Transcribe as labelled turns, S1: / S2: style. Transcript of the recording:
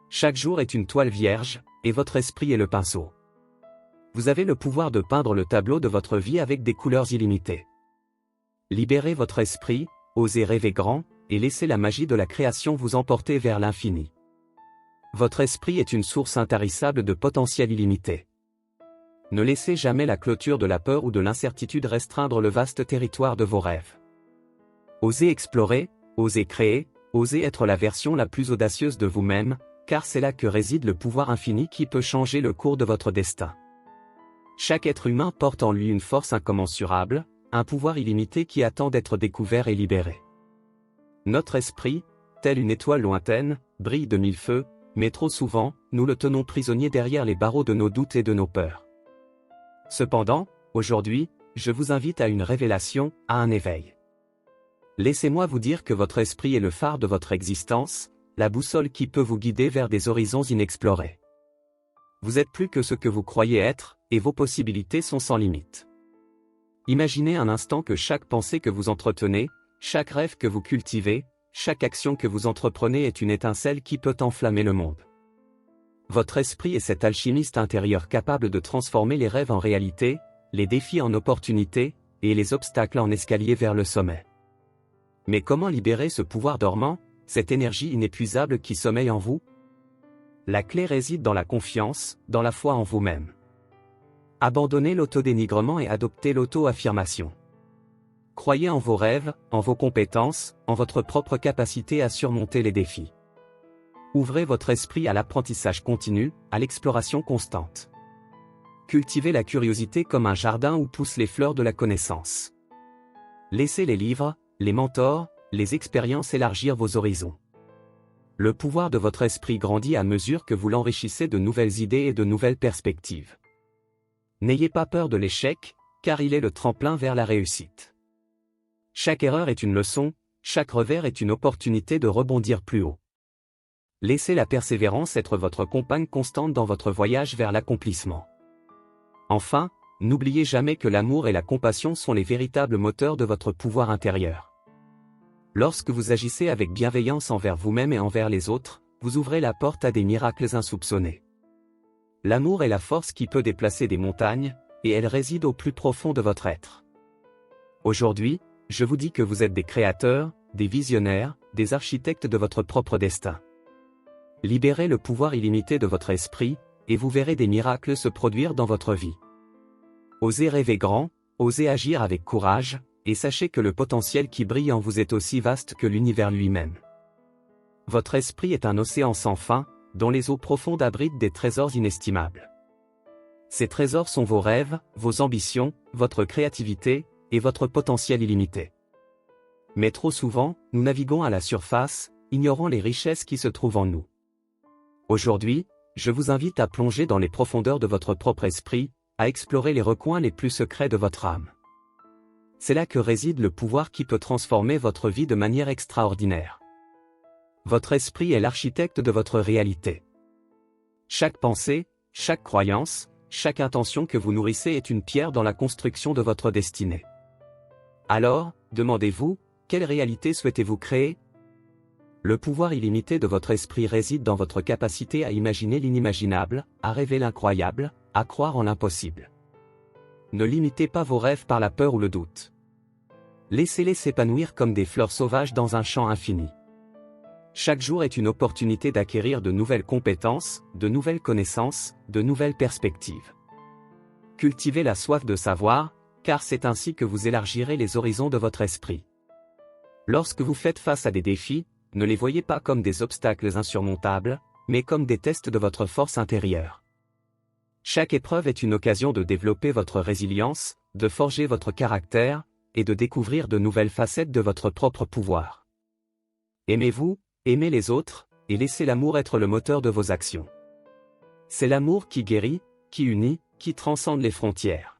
S1: Chaque jour est une toile vierge, et votre esprit est le pinceau. Vous avez le pouvoir de peindre le tableau de votre vie avec des couleurs illimitées. Libérez votre esprit, osez rêver grand, et laissez la magie de la création vous emporter vers l'infini. Votre esprit est une source intarissable de potentiel illimité. Ne laissez jamais la clôture de la peur ou de l'incertitude restreindre le vaste territoire de vos rêves. Osez explorer, osez créer, osez être la version la plus audacieuse de vous-même, car c'est là que réside le pouvoir infini qui peut changer le cours de votre destin. Chaque être humain porte en lui une force incommensurable, un pouvoir illimité qui attend d'être découvert et libéré. Notre esprit, tel une étoile lointaine, brille de mille feux, mais trop souvent, nous le tenons prisonnier derrière les barreaux de nos doutes et de nos peurs. Cependant, aujourd'hui, je vous invite à une révélation, à un éveil. Laissez-moi vous dire que votre esprit est le phare de votre existence, la boussole qui peut vous guider vers des horizons inexplorés. Vous êtes plus que ce que vous croyez être, et vos possibilités sont sans limite. Imaginez un instant que chaque pensée que vous entretenez, chaque rêve que vous cultivez, chaque action que vous entreprenez est une étincelle qui peut enflammer le monde. Votre esprit est cet alchimiste intérieur capable de transformer les rêves en réalité, les défis en opportunités, et les obstacles en escalier vers le sommet. Mais comment libérer ce pouvoir dormant, cette énergie inépuisable qui sommeille en vous? La clé réside dans la confiance, dans la foi en vous-même. Abandonnez l'autodénigrement et adoptez l'auto-affirmation. Croyez en vos rêves, en vos compétences, en votre propre capacité à surmonter les défis. Ouvrez votre esprit à l'apprentissage continu, à l'exploration constante. Cultivez la curiosité comme un jardin où poussent les fleurs de la connaissance. Laissez les livres, les mentors, les expériences élargir vos horizons. Le pouvoir de votre esprit grandit à mesure que vous l'enrichissez de nouvelles idées et de nouvelles perspectives. N'ayez pas peur de l'échec, car il est le tremplin vers la réussite. Chaque erreur est une leçon, chaque revers est une opportunité de rebondir plus haut. Laissez la persévérance être votre compagne constante dans votre voyage vers l'accomplissement. Enfin, n'oubliez jamais que l'amour et la compassion sont les véritables moteurs de votre pouvoir intérieur. Lorsque vous agissez avec bienveillance envers vous-même et envers les autres, vous ouvrez la porte à des miracles insoupçonnés. L'amour est la force qui peut déplacer des montagnes, et elle réside au plus profond de votre être. Aujourd'hui, je vous dis que vous êtes des créateurs, des visionnaires, des architectes de votre propre destin. Libérez le pouvoir illimité de votre esprit, et vous verrez des miracles se produire dans votre vie. Osez rêver grand, osez agir avec courage, et sachez que le potentiel qui brille en vous est aussi vaste que l'univers lui-même. Votre esprit est un océan sans fin, dont les eaux profondes abritent des trésors inestimables. Ces trésors sont vos rêves, vos ambitions, votre créativité, et votre potentiel illimité. Mais trop souvent, nous naviguons à la surface, ignorant les richesses qui se trouvent en nous. Aujourd'hui, je vous invite à plonger dans les profondeurs de votre propre esprit, à explorer les recoins les plus secrets de votre âme. C'est là que réside le pouvoir qui peut transformer votre vie de manière extraordinaire. Votre esprit est l'architecte de votre réalité. Chaque pensée, chaque croyance, chaque intention que vous nourrissez est une pierre dans la construction de votre destinée. Alors, demandez-vous, quelle réalité souhaitez-vous créer? Le pouvoir illimité de votre esprit réside dans votre capacité à imaginer l'inimaginable, à rêver l'incroyable, à croire en l'impossible. Ne limitez pas vos rêves par la peur ou le doute. Laissez-les s'épanouir comme des fleurs sauvages dans un champ infini. Chaque jour est une opportunité d'acquérir de nouvelles compétences, de nouvelles connaissances, de nouvelles perspectives. Cultivez la soif de savoir, car c'est ainsi que vous élargirez les horizons de votre esprit. Lorsque vous faites face à des défis, ne les voyez pas comme des obstacles insurmontables, mais comme des tests de votre force intérieure. Chaque épreuve est une occasion de développer votre résilience, de forger votre caractère, et de découvrir de nouvelles facettes de votre propre pouvoir. Aimez-vous, aimez les autres, et laissez l'amour être le moteur de vos actions. C'est l'amour qui guérit, qui unit, qui transcende les frontières.